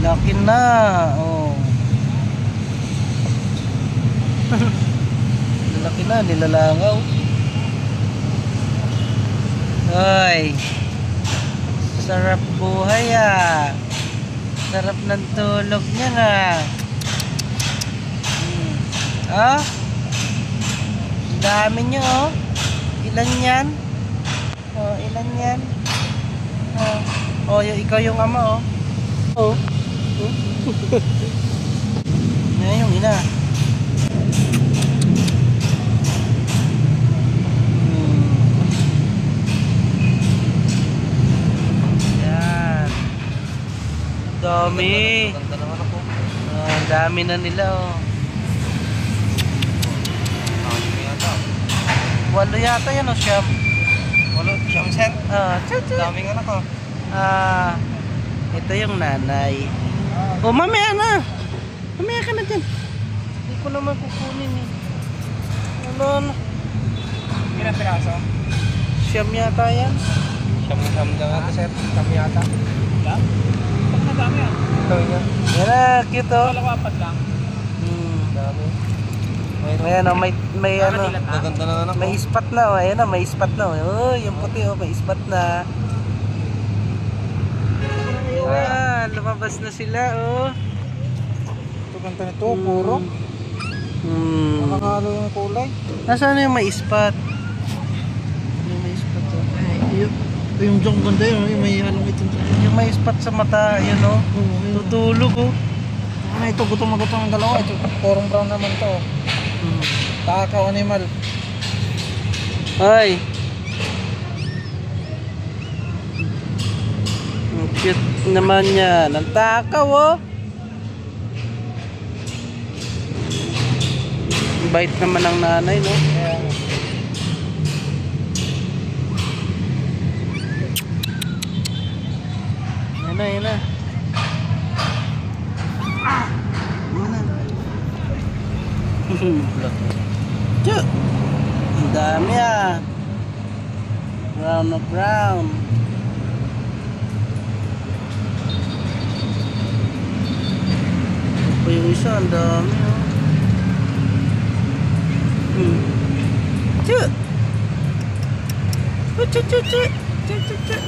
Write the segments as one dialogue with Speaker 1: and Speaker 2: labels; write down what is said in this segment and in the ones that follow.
Speaker 1: Laki na. Oh. Laki na, nilalangaw. Ay. Sarap buhay ah. Sarap ng tulog niya nga. Ah? Dami niyo oh. Ilan yan? Oh, ilan yan? Oh, ikaw yung ama oh. Oh. Yan yung ina. Yan. Dami. Dami na nila oh. Walo yata yan o siyam.
Speaker 2: Walo, siyam set. Daming anak ko.
Speaker 1: Ito yung nanay. Oh, mamaya na. Mamaya ka na dyan. Hindi ko naman kukunin eh. Ano na.
Speaker 2: Ilang piraso?
Speaker 1: Siyam yata yan.
Speaker 2: Siyam lang ito set. Siyam yata. Lang? Pag nadami yan. Ito yun.
Speaker 1: Yan na, cute oh.
Speaker 2: Wala ko apat lang.
Speaker 1: Dami. Ayan oh, may ano.
Speaker 2: Naganda na anak ko.
Speaker 1: May ispat na oh. Ayan na, may ispat na oh. Oh, yung puti oh, may ispat na. Ayan, lumabas na sila oh.
Speaker 2: Ito ganda nito, puro. Nakakalo yung kulay.
Speaker 1: Nasaan na yung may ispat? Yung may ispat oh.
Speaker 2: Yung diyong ganda yun, yung may halong itin.
Speaker 1: Yung may ispat sa mata, yun oh. Tutulog oh.
Speaker 2: Ano ito, gutom na gutom ng dalawa. Ito, porong brown naman to. Takaw animal.
Speaker 1: Ay. Ang cute naman yan. Ang takaw oh. Bait naman ng nanay no. Yan na, yan na. Cuk. Ang dami ah. Brown na brown. Pa yung isa, ang dami oh. Cuk. Cuk, cuk, cuk, cuk. Cuk, cuk, cuk.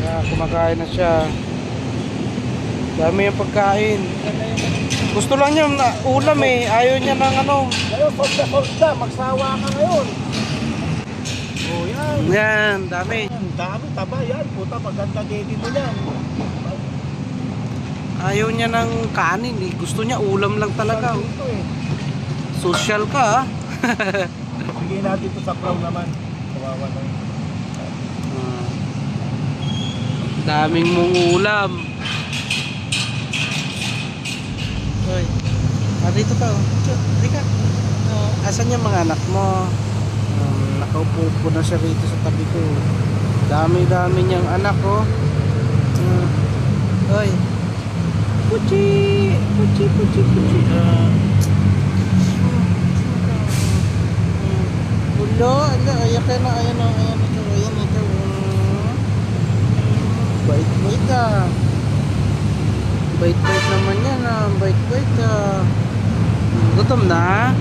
Speaker 1: Yan, kumakain na siya. Dami yung pagkain. Gusto lang niya na ulam eh. Ayaw niya ng ano.
Speaker 2: Ngayon, solda, magsawa ka ngayon. Oh, yan.
Speaker 1: Yan, dami.
Speaker 2: Dami, taba yan. Puta, maganda dito mo yan.
Speaker 1: Ayaw niya ng kanin eh. Gusto niya ulam lang talaga. Social ka ah.
Speaker 2: Sige natin ito sa brown naman. Kawawa na yun.
Speaker 1: Daming mong ulam. Hoy. Dito ka oh. Dito ka. Asan yung mga anak mo? Nakaupo po na siya rito sa tabi ko. Dami-dami niyang anak oh. Hoy. Puchi. Puchi, puchi, puchi. Ulo, ayan ka na, ayan o, ayan ito, ayan ito. Bait-bait ah. Bait-bait naman yan ah, bait-bait ah. Gutom na?